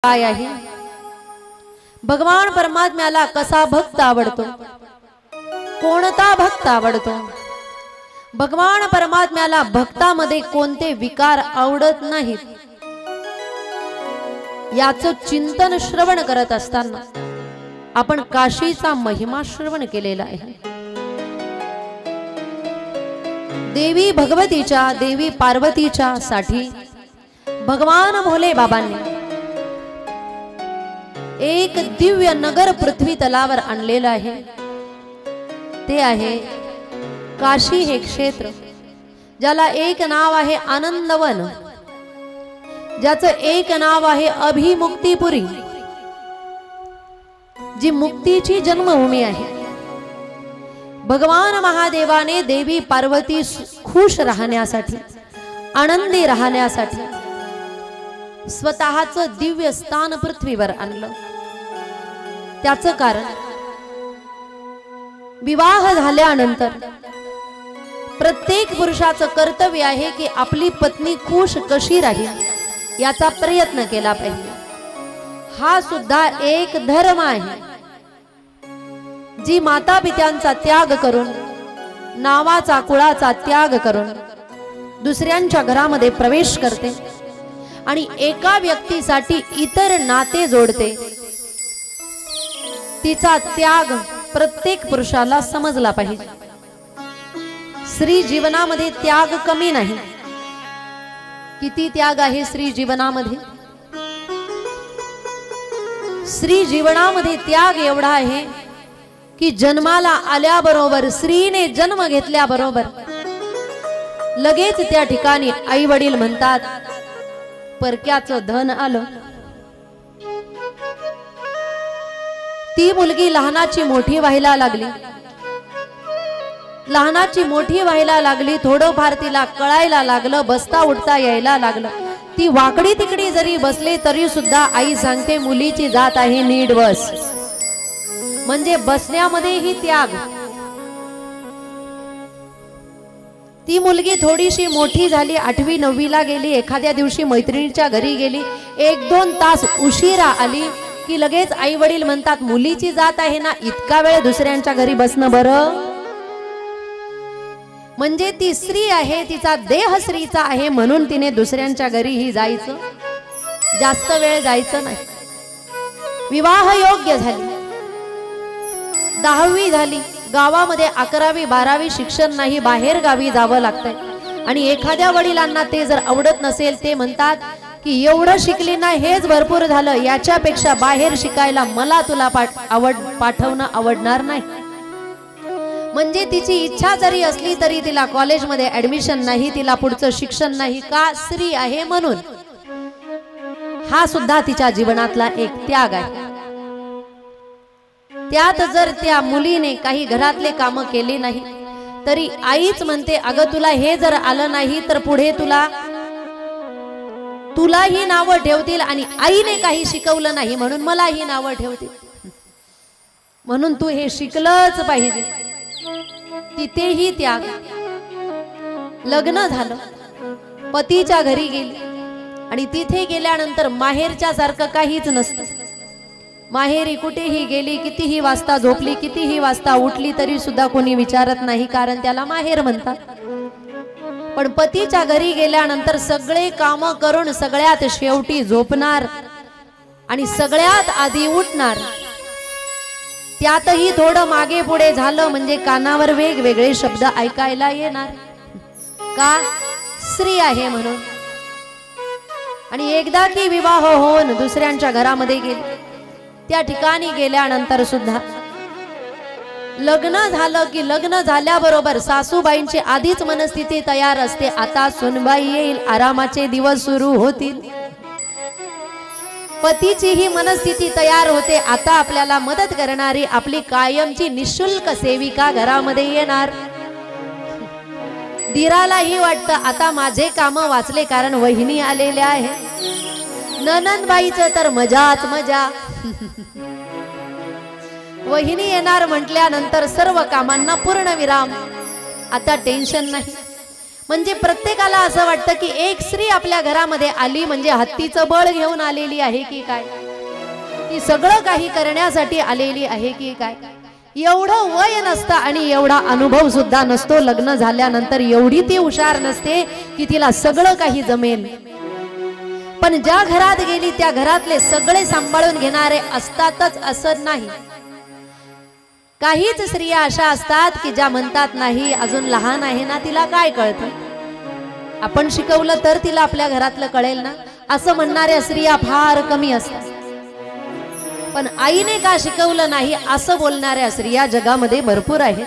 काय आहे? भगवान परमात्म्याला कसा भक्त आवडतो, कोणता भक्त आवडतो? भगवान परमात्म्याला भक्तामध्ये कोणते विकार आवडत नाहीत याचं चिंतन श्रवण करत असताना आपण काशीचा महिमा श्रवण केलेला आहे। देवी भगवतीच्या, देवी पार्वतीच्या साठी भगवान भोले बाबांनी एक दिव्य नगर पृथ्वी तलावर आणलेलं आहे। ते आहे काशी हे क्षेत्र, ज्याला एक नाव आहे आनंदवन, ज्याचं एक नाव आहे अभिमुक्तीपुरी, जी मुक्तीची जन्मभूमी आहे। भगवान महादेवाने देवी पार्वती खुश राहण्यासाठी, आनंदी राहण्यासाठी स्वतःचं दिव्य स्थान पृथ्वीवर आणलं। त्याचं कारण विवाह झाल्यानंतर प्रत्येक पुरुषाचं कर्तव्य आहे की आपली पत्नी खुश कशी राहील याचा प्रयत्न केला पाहिजे। हा सुद्धा एक धर्म आहे। जी माता पित्यांचा त्याग करून, नावाचा कुळाचा त्याग करून दुसऱ्यांच्या घरामध्ये प्रवेश करते आणि एका व्यक्तीसाठी इतर नाते जोडते, तिचा त्याग प्रत्येक पुरुषाला समजला पाहिजे। स्त्री जीवनामध्ये त्याग कमी नाही। किती त्याग आहे स्त्री जीवनामध्ये? स्त्री जीवनामध्ये त्याग एवढा आहे की जन्माला आल्याबरोबर, स्त्रीने जन्म घेतल्याबरोबर लगेच त्या ठिकाणी आई वडील म्हणतात परक्याचं धन आलं। ती मुलगी लहानाची मोठी व्हायला लागली, लहानाची मोठी व्हायला लागली, थोडंफार तिला कळायला लागलं, बसता उठता यायला लागलं। ती वाकडी तिकडी जरी बसले तरी सुद्धा आई सांगते मुलीची जात आहे नीट बस, म्हणजे बसण्यामध्येही त्याग। ती मुलगी थोडीशी मोठी झाली, 8वी 9वीला गेली, एखाद्या दिवशी मैत्रिणीच्या घरी गेली, 1-2 तास उशिरा आली की लगेच आई वडील म्हणतात मुलीची जात आहे ना, इतका वेळ दुसऱ्यांच्या घरी बसणं बरं? म्हणजे ती स्त्री आहे, तिचा देह स्त्रीचा आहे म्हणून तिने दुसऱ्यांच्या घरीही जायचं, जास्त वेळ जायचं नाही। विवाह योग्य झाली, 10वी झाली, गावामध्ये 11वी 12वी शिक्षण नाही, बाहेर गावी जावं लागतंय। आणि एखाद्या वडिलांना ते जर आवडत नसेल, ते म्हणतात की एवढं शिकली ना हेच भरपूर झालं, याच्यापेक्षा बाहेर शिकायला मला तुला पाठवणं आवडणार नाही। म्हणजे तिची इच्छा जरी असली तरी तिला कॉलेजमध्ये ऍडमिशन नाही, तिला पुढचं शिक्षण नाही, का? स्त्री आहे म्हणून। हा सुद्धा तिच्या जीवनातला एक त्याग आहे। त्यात जर त्या मुलीने काही घरातले काम केले नाही तरी आईच म्हणते अगं तुला हे जर आलं नाही तर पुढे तुलाही नावं ठेवतील, आणि आईने काही शिकवलं नाही म्हणून मलाही नावं ठेवतील, म्हणून तू हे शिकलंच पाहिजे। तिथेही त्याग। लग्न झालं, पतीच्या घरी गेली आणि तिथे गेल्यानंतर माहेरच्या सारखं काहीच नसतं। माहेरी कुठेही गेली, कितीही वाजता झोपली, कितीही वाजता उठली तरी सुद्धा कोणी विचारत नाही, कारण त्याला माहेर म्हणतात। पण पतीच्या घरी गेल्यानंतर सगळे काम करून सगळ्यात शेवटी झोपणार आणि सगळ्यात आधी उठणार। त्यातही थोडं मागे पुढे झालं म्हणजे कानावर वेगवेगळे शब्द ऐकायला येणार, का? स्त्री आहे म्हणून। आणि एकदा की विवाह होऊन दुसऱ्यांच्या घरामध्ये गेली, त्या ठिकाणी गेल्यानंतर सुद्धा लग्न झालं की लग्न झाल्याबरोबर सासूबाईंची आधीच मनस्थिती तयार असते, आता सुनबाई येईल, आरामाचे दिवस सुरू होतील। पतीची ही मनस्थिती तयार होते, आता आपल्याला मदत करणारी आपली कायमची निशुल्क सेविका घरामध्ये येणार। दिरालाही वाटतं आता माझे काम वाचले, कारण वहिनी आलेल्या आहे। ननंदबाईचं तर मजाच मजा। वहिनी येणार म्हटल्यानंतर सर्व कामांना पूर्ण विराम, आता टेन्शन नाही। म्हणजे प्रत्येकाला असं वाटतं की एक स्त्री आपल्या घरामध्ये आली म्हणजे हत्तीचं बळ घेऊन आलेली आहे की काय, ती सगळं काही करण्यासाठी आलेली आहे की काय. एवढं वय नसतं आणि एवढा अनुभव सुद्धा नसतो. लग्न झाल्यानंतर एवढी ती हुशार नसते की तिला सगळं काही जमेल. पण ज्या घरात गेली त्या घरातले सगळे सांभाळून घेणारे असतातच असं नाही. काहीच स्त्रिया अशा असतात की ज्या म्हणतात नाही अजून लहान आहे ना, तिला काय कळतं, आपण शिकवलं तर तिला आपल्या घरातलं कळेल ना, असं म्हणणाऱ्या स्त्रिया फार कमी असतात. पण आईने का शिकवलं नाही असं बोलणाऱ्या स्त्रिया जगामध्ये भरपूर आहेत.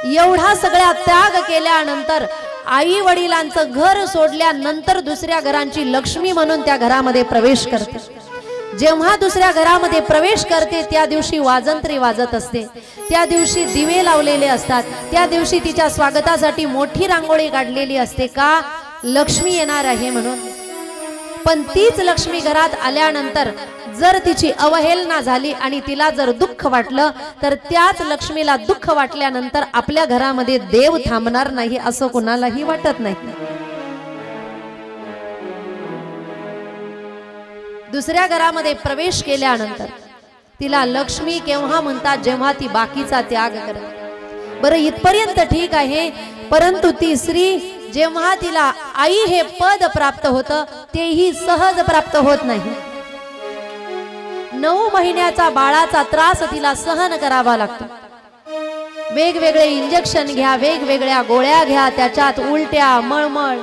एवढा सगळा त्याग केल्यानंतर, आई वडिलांचं घर सोडल्यानंतर दुसऱ्या घरांची लक्ष्मी म्हणून त्या घरामध्ये प्रवेश करते. जेव्हा दुसऱ्या घरामध्ये प्रवेश करते त्या दिवशी वाजंत्री वाजत असते, त्या दिवशी दिवे लावलेले असतात, त्या दिवशी तिच्या स्वागतासाठी मोठी रांगोळी काढलेली असते. का? लक्ष्मी येणार आहे म्हणून. पण तीच लक्ष्मी घरात आल्यानंतर जर तिची अवहेलना झाली आणि तिला जर दुःख वाटलं तर त्याच लक्ष्मीला दुःख वाटल्यानंतर आपल्या घरामध्ये देव थांबणार नाही असं कुणालाही वाटत नाही. दुसऱ्या घरामध्ये प्रवेश केल्यानंतर तिला लक्ष्मी केव्हा म्हणतात, जेव्हा ती बाकीचा त्याग करते. बरं इथपर्यंत ठीक आहे, परंतु ती स्त्री जेव्हा तिला आई हे पद प्राप्त होतं तेही सहज प्राप्त होत नाही. 9 महिन्याचा बाळाचा त्रास तिला सहन करावा लागतो. वेगवेगळे इंजेक्शन घ्या, वेगवेगळ्या गोळ्या घ्या, त्याच्यात उलट्या, मळमळ,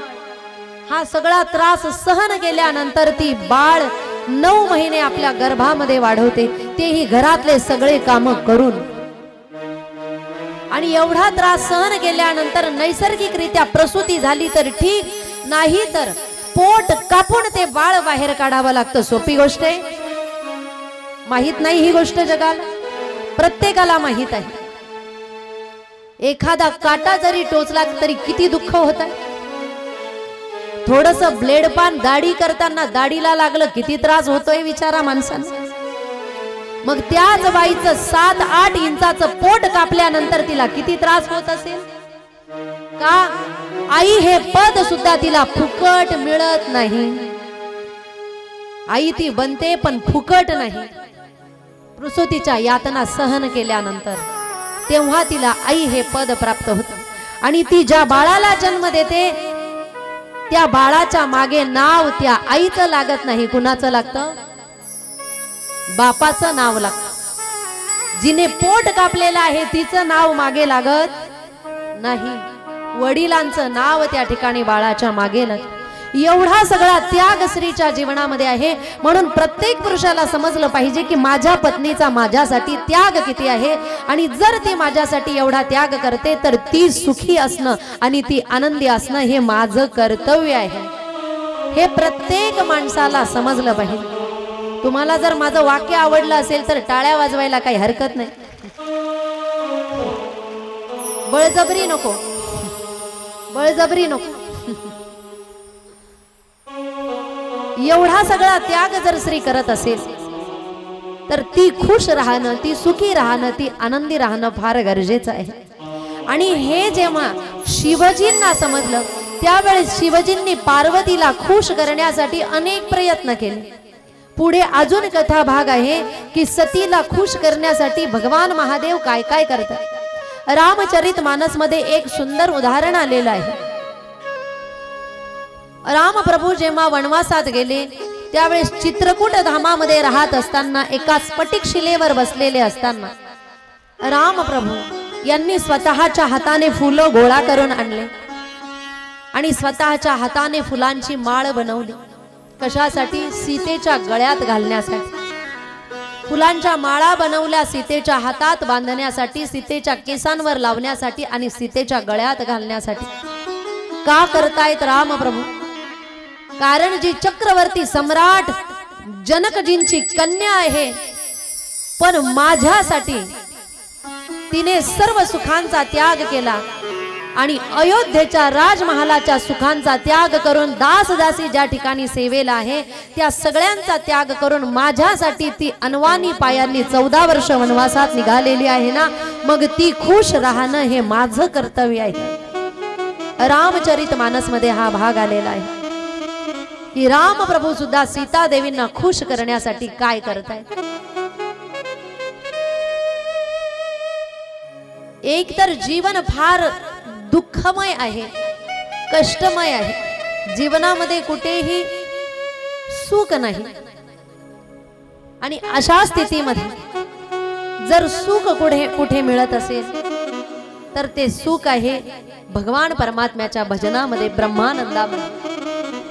हा सगळा त्रास सहन केल्यानंतर ती बाळ 9 महिने आपल्या गर्भामध्ये वाढवते, तेही घरातले सगळे काम करून. आणि एवढा त्रास सहन केल्यानंतर नैसर्गिकरित्या प्रसूती झाली तर ठीक, नाही तर पोट कापून ते बाळ बाहेर काढावं लागतं. सोपी गोष्ट आहे? माहित नाही ही गोष्ट जगाला, प्रत्येकाला माहित आहे. एखादा काटा जरी टोचला तरी किती दुःख होत आहे. थोडस ब्लेड पान दाढी करताना दाढीला लागलं किती त्रास होतोय विचारा माणसांना. मग त्याच बाईचं 7-8 इंचाचं पोट कापल्यानंतर तिला किती त्रास होत असेल. का? आई हे पद सुद्धा तिला फुकट मिळत नाही. आई ती बनते पण फुकट नाही. प्रसूतीच्या यातना सहन केल्यानंतर तेव्हा तिला आई हे पद प्राप्त होतं. आणि ती ज्या बाळाला जन्म देते त्या बाळाच्या मागे नाव त्या आईचं लागत नाही. कुणाचं लागतं? बापाचं नाव लागतं. जिने पोट कापलेलं आहे तिचं नाव मागे लागत नाही. वडिलांचं नाव त्या ठिकाणी बाळाच्या मागे लागतं. एवढा सगळा त्याग स्त्रीच्या जीवनामध्ये आहे. म्हणून प्रत्येक पुरुषाला समजलं पाहिजे की माझ्या पत्नीचा माझ्यासाठी त्याग किती आहे. आणि जर ती माझ्यासाठी एवढा त्याग करते तर ती सुखी असणं आणि ती आनंदी असणं हे माझं कर्तव्य आहे. हे प्रत्येक माणसाला समजलं पाहिजे. तुम्हाला जर माझं वाक्य आवडलं असेल तर टाळ्या वाजवायला काही हरकत नाही. बळजबरी नको, बळजबरी नको. एवढा सगळा त्याग जर स्त्री करत असेल तर ती खुश राहणं, ती सुखी राहणं, ती आनंदी राहणं फार गरजेचं आहे. आणि हे जेव्हा शिवजींना समजलं त्यावेळेस शिवजींनी पार्वतीला खुश करण्यासाठी अनेक प्रयत्न केले. पुढे अजून कथा भाग आहे की सतीला खुश करण्यासाठी भगवान महादेव काय काय करतात. रामचरितमानस मध्ये एक सुंदर उदाहरण आलेलं आहे. राम प्रभू जेव्हा वनवासात गेले त्यावेळेस चित्रकूट धामामध्ये राहत असताना एका स्फटिक शिलेवर बसलेले असताना राम प्रभू यांनी स्वतःच्या हाताने फुलं गोळा करून आणले आणि स्वतःच्या हाताने फुलांची माळ बनवली. कशासाठी? सीतेच्या गळ्यात घालण्यासाठी. फुलांच्या माळा बनवल्या सीतेच्या हातात बांधण्यासाठी, सीतेच्या केसांवर लावण्यासाठी आणि सीतेच्या गळ्यात घालण्यासाठी. का करतायत राम प्रभू? कारण जी चक्रवर्ती सम्राट जनकजींची कन्या आहे पण माझ्यासाठी तिने सर्व सुखांचा त्याग केला आणि अयोध्येच्या राजमहालाच्या सुखांचा त्याग करून दासदासी ज्या ठिकाणी सेवेला आहे त्या सगळ्यांचा त्याग करून माझ्यासाठी ती अनवानी पायांनी 14 वर्ष वनवासात निघालेली आहे ना, मग ती खुश राहणं हे माझं कर्तव्य आहे. रामचरित मानस मध्ये हा भाग आलेला आहे की राम प्रभू सुद्धा सीता देवींना खुश करण्यासाठी काय करतायत। एक तर जीवन फार दुःखमय आहे, कष्टमय आहे, जीवनामध्ये कुठेही सुख नाही। आणि अशा स्थितीमध्ये जर सुख कुठे मिळत असेल तर ते सुख आहे भगवान परमात्म्याच्या भजनामध्ये, ब्रह्मानंदामध्ये।